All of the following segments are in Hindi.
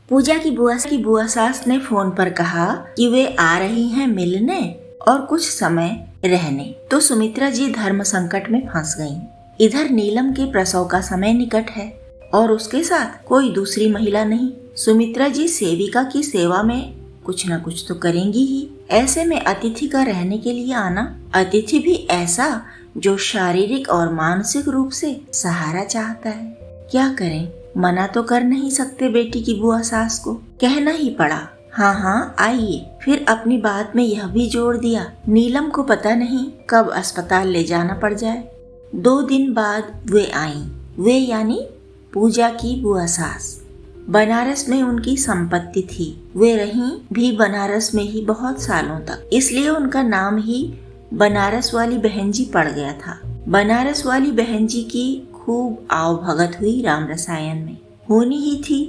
पूजा की बुआ सास ने फोन पर कहा कि वे आ रही हैं मिलने और कुछ समय रहने, तो सुमित्रा जी धर्म संकट में फंस गईं। इधर नीलम के प्रसव का समय निकट है और उसके साथ कोई दूसरी महिला नहीं। सुमित्रा जी सेविका की सेवा में कुछ न कुछ तो करेंगी ही। ऐसे में अतिथि का रहने के लिए आना, अतिथि भी ऐसा जो शारीरिक और मानसिक रूप से सहारा चाहता है। क्या करें, मना तो कर नहीं सकते बेटी की बुआ सास को। कहना ही पड़ा, हाँ हाँ आइए। फिर अपनी बात में यह भी जोड़ दिया, नीलम को पता नहीं कब अस्पताल ले जाना पड़ जाए। 2 दिन बाद वे आईं। वे यानी पूजा की बुआ सास। बनारस में उनकी संपत्ति थी। वे रहीं भी बनारस में ही बहुत सालों तक, इसलिए उनका नाम ही बनारस वाली बहन जी पड़ गया था। बनारस वाली बहन जी की खूब आव भगत हुई राम रसायन में। होनी ही थी,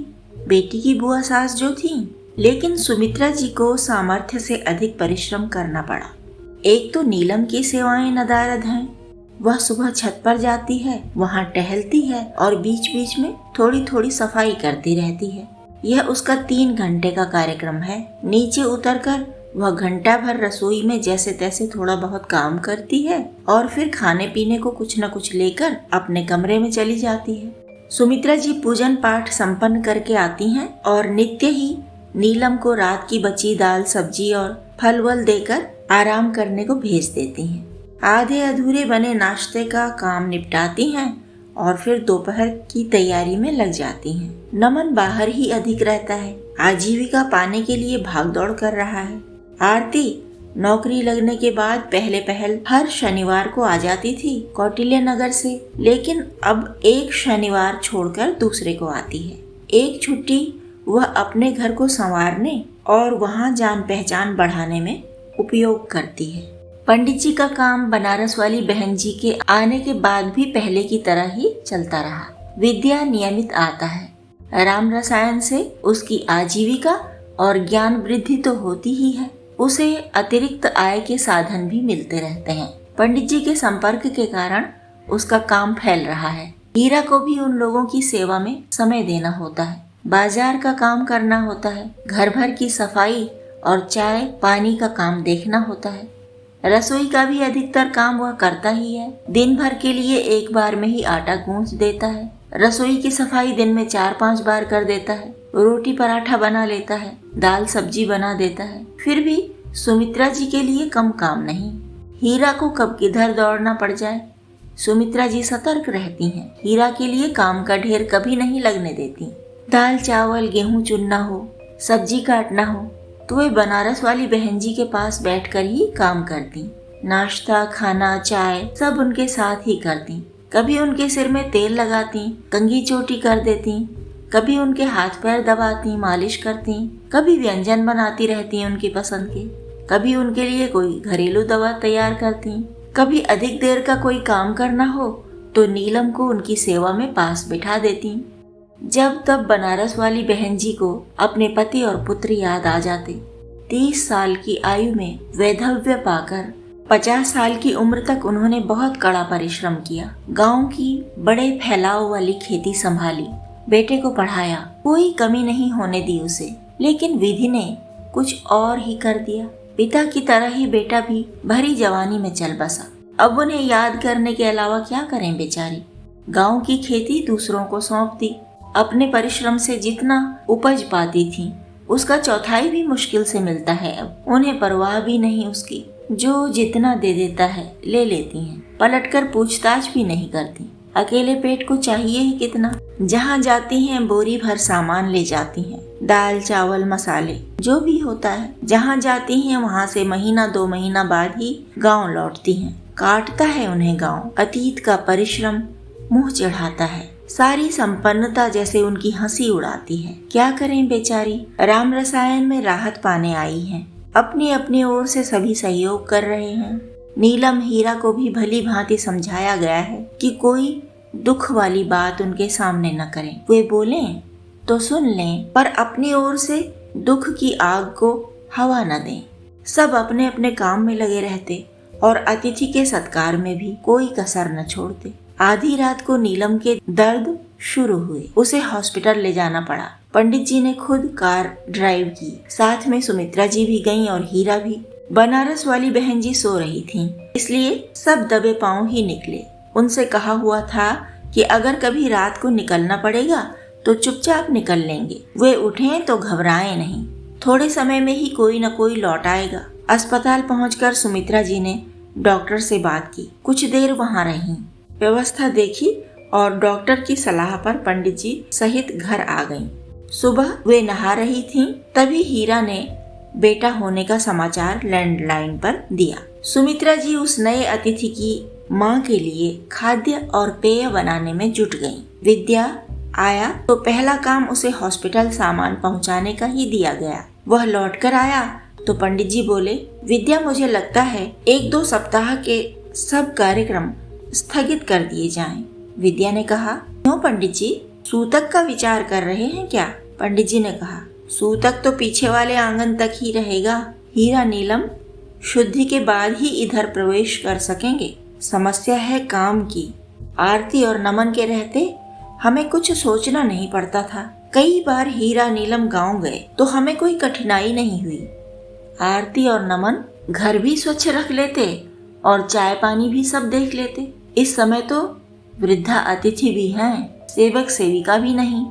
बेटी की बुआ सास जो थी। लेकिन सुमित्रा जी को सामर्थ्य से अधिक परिश्रम करना पड़ा। एक तो नीलम की सेवाएं नदारद हैं। वह सुबह छत पर जाती है, वहां टहलती है और बीच बीच में थोड़ी थोड़ी सफाई करती रहती है। यह उसका 3 घंटे का कार्यक्रम है। नीचे उतरकर वह घंटा भर रसोई में जैसे तैसे थोड़ा बहुत काम करती है और फिर खाने पीने को कुछ न कुछ लेकर अपने कमरे में चली जाती है। सुमित्रा जी पूजन पाठ संपन्न करके आती हैं और नित्य ही नीलम को रात की बची दाल सब्जी और फल वल देकर आराम करने को भेज देती हैं। आधे अधूरे बने नाश्ते का काम निपटाती हैं और फिर दोपहर की तैयारी में लग जाती हैं। नमन बाहर ही अधिक रहता है, आजीविका पाने के लिए भाग दौड़ कर रहा है। आरती नौकरी लगने के बाद पहल हर शनिवार को आ जाती थी कौटिल्य नगर से, लेकिन अब एक शनिवार छोड़कर दूसरे को आती है। एक छुट्टी वह अपने घर को संवारने और वहां जान पहचान बढ़ाने में उपयोग करती है। पंडित जी का काम बनारस वाली बहन जी के आने के बाद भी पहले की तरह ही चलता रहा। विद्या नियमित आता है। राम रसायन से उसकी आजीविका और ज्ञान वृद्धि तो होती ही है, उसे अतिरिक्त आय के साधन भी मिलते रहते हैं। पंडित जी के संपर्क के कारण उसका काम फैल रहा है। हीरा को भी उन लोगों की सेवा में समय देना होता है, बाजार का काम करना होता है, घर भर की सफाई और चाय पानी का काम देखना होता है। रसोई का भी अधिकतर काम वह करता ही है। दिन भर के लिए एक बार में ही आटा गूंथ देता है। रसोई की सफाई दिन में 4-5 बार कर देता है। रोटी पराठा बना लेता है, दाल सब्जी बना देता है। फिर भी सुमित्रा जी के लिए कम काम नहीं। हीरा को कब किधर दौड़ना पड़ जाए, सुमित्रा जी सतर्क रहती हैं। हीरा के लिए काम का ढेर कभी नहीं लगने देती। दाल चावल गेहूं चुनना हो, सब्जी काटना हो तो वे बनारस वाली बहन जी के पास बैठकर ही काम करती। नाश्ता खाना चाय सब उनके साथ ही करती। कभी उनके सिर में तेल लगाती, कंघी चोटी कर देती, कभी उनके हाथ पैर दबाती, मालिश करती, कभी व्यंजन बनाती रहती उनकी पसंद के, कभी उनके लिए कोई घरेलू दवा तैयार करती। कभी अधिक देर का कोई काम करना हो तो नीलम को उनकी सेवा में पास बिठा देती। जब तब बनारस वाली बहन जी को अपने पति और पुत्र याद आ जाते। 30 साल की आयु में वैधव्य पाकर 50 साल की उम्र तक उन्होंने बहुत कड़ा परिश्रम किया। गांव की बड़े फैलाव वाली खेती संभाली, बेटे को पढ़ाया, कोई कमी नहीं होने दी उसे। लेकिन विधि ने कुछ और ही कर दिया। पिता की तरह ही बेटा भी भरी जवानी में चल बसा। अब उन्हें याद करने के अलावा क्या करें बेचारी। गांव की खेती दूसरों को सौंप दी। अपने परिश्रम से जितना उपज पाती थी उसका चौथाई भी मुश्किल से मिलता है। अब उन्हें परवाह भी नहीं उसकी, जो जितना दे देता है ले लेती हैं, पलटकर पूछताछ भी नहीं करती। अकेले पेट को चाहिए ही कितना। जहाँ जाती हैं बोरी भर सामान ले जाती हैं, दाल चावल मसाले जो भी होता है। जहाँ जाती हैं वहाँ से महीना 2 महीना बाद ही गांव लौटती हैं। काटता है उन्हें गांव। अतीत का परिश्रम मुंह चढ़ाता है। सारी संपन्नता जैसे उनकी हंसी उड़ाती है। क्या करें बेचारी। राम रसायन में राहत पाने आई हैं। अपनी अपनी ओर से सभी सहयोग कर रहे हैं। नीलम हीरा को भी भली भांति समझाया गया है कि कोई दुख वाली बात उनके सामने न करें। वे बोलें तो सुन लें, पर अपनी ओर से दुख की आग को हवा न दें। सब अपने अपने काम में लगे रहते और अतिथि के सत्कार में भी कोई कसर न छोड़ते। आधी रात को नीलम के दर्द शुरू हुए। उसे हॉस्पिटल ले जाना पड़ा। पंडित जी ने खुद कार ड्राइव की। साथ में सुमित्रा जी भी गईं और हीरा भी। बनारस वाली बहन जी सो रही थीं, इसलिए सब दबे पांव ही निकले। उनसे कहा हुआ था कि अगर कभी रात को निकलना पड़ेगा तो चुपचाप निकल लेंगे। वे उठें तो घबराएं नहीं, थोड़े समय में ही कोई न कोई लौट आएगा। अस्पताल पहुंचकर सुमित्रा जी ने डॉक्टर से बात की। कुछ देर वहां रहीं, व्यवस्था देखी और डॉक्टर की सलाह पर पंडित जी सहित घर आ गईं। सुबह वे नहा रही थीं, तभी हीरा ने बेटा होने का समाचार लैंडलाइन पर दिया। सुमित्रा जी उस नए अतिथि की माँ के लिए खाद्य और पेय बनाने में जुट गईं। विद्या आया तो पहला काम उसे हॉस्पिटल सामान पहुंचाने का ही दिया गया। वह लौटकर आया तो पंडित जी बोले, विद्या मुझे लगता है 1-2 सप्ताह के सब कार्यक्रम स्थगित कर दिए जाएं। विद्या ने कहा, क्यों पंडित जी, सूतक का विचार कर रहे हैं क्या? पंडित जी ने कहा, सूतक तो पीछे वाले आंगन तक ही रहेगा। हीरा नीलम शुद्धि के बाद ही इधर प्रवेश कर सकेंगे। समस्या है काम की। आरती और नमन के रहते हमें कुछ सोचना नहीं पड़ता था। कई बार हीरा नीलम गांव गए तो हमें कोई कठिनाई नहीं हुई। आरती और नमन घर भी स्वच्छ रख लेते और चाय पानी भी सब देख लेते। इस समय तो वृद्धा अतिथि भी हैं, सेवक सेविका भी नहीं,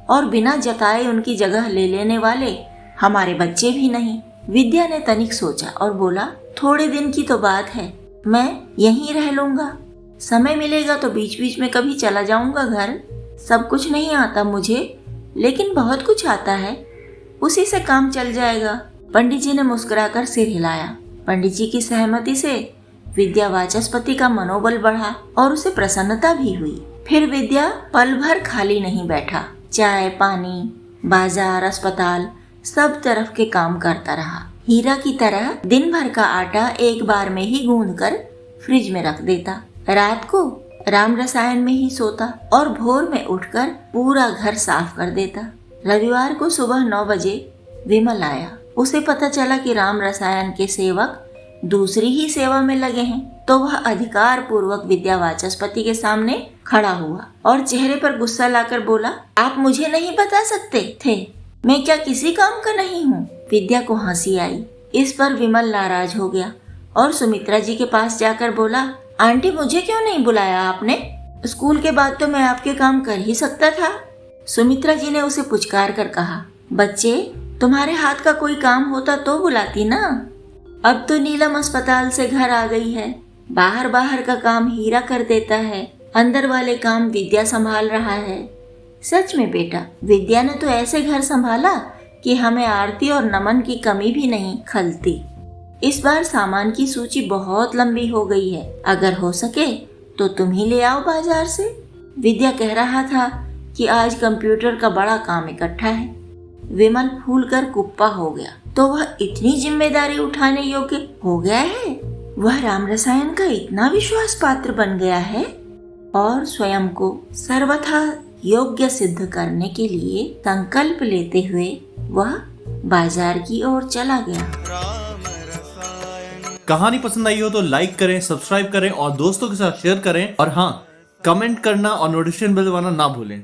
और बिना जताए उनकी जगह ले लेने वाले हमारे बच्चे भी नहीं। विद्या ने तनिक सोचा और बोला, थोड़े दिन की तो बात है, मैं यहीं रह लूंगा। समय मिलेगा तो बीच बीच में कभी चला जाऊंगा घर। सब कुछ नहीं आता मुझे, लेकिन बहुत कुछ आता है, उसी से काम चल जाएगा। पंडित जी ने मुस्कुराकर सिर हिलाया। पंडित जी की सहमति से विद्या वाचस्पति का मनोबल बढ़ा और उसे प्रसन्नता भी हुई। फिर विद्या पल भर खाली नहीं बैठा। चाय पानी, बाजार, अस्पताल, सब तरफ के काम करता रहा। हीरा की तरह दिन भर का आटा एक बार में ही गूंथकर फ्रिज में रख देता। रात को राम रसायन में ही सोता और भोर में उठकर पूरा घर साफ कर देता। रविवार को सुबह 9 बजे विमल आया। उसे पता चला कि राम रसायन के सेवक दूसरी ही सेवा में लगे हैं, तो वह अधिकार पूर्वक विद्या वाचस्पति के सामने खड़ा हुआ और चेहरे पर गुस्सा लाकर बोला, आप मुझे नहीं बता सकते थे मैं क्या किसी काम का नहीं हूँ? विद्या को हंसी आई। इस पर विमल नाराज हो गया और सुमित्रा जी के पास जाकर बोला, आंटी मुझे क्यों नहीं बुलाया आपने? स्कूल के बाद तो मैं आपके काम कर ही सकता था। सुमित्रा जी ने उसे पुचकार कर कहा, बच्चे तुम्हारे हाथ का कोई काम होता तो बुलाती ना। अब तो नीलम अस्पताल से घर आ गई है, बाहर बाहर का काम हीरा कर देता है, अंदर वाले काम विद्या संभाल रहा है। सच में बेटा, विद्या ने तो ऐसे घर संभाला कि हमें आरती और नमन की कमी भी नहीं खलती। इस बार सामान की सूची बहुत लंबी हो गई है, अगर हो सके तो तुम ही ले आओ बाजार से। विद्या कह रहा था कि आज कंप्यूटर का बड़ा काम इकट्ठा है। विमल फूलकर कुप्पा हो गया, तो वह इतनी जिम्मेदारी उठाने योग्य हो गया है? वह राम रसायन का इतना विश्वास पात्र बन गया है और स्वयं को सर्वथा योग्य सिद्ध करने के लिए संकल्प लेते हुए वह बाजार की ओर चला गया। कहानी पसंद आई हो तो लाइक करें, सब्सक्राइब करें और दोस्तों के साथ शेयर करें, और हाँ, कमेंट करना और नोटिफिकेशन बेल दबाना ना भूलें।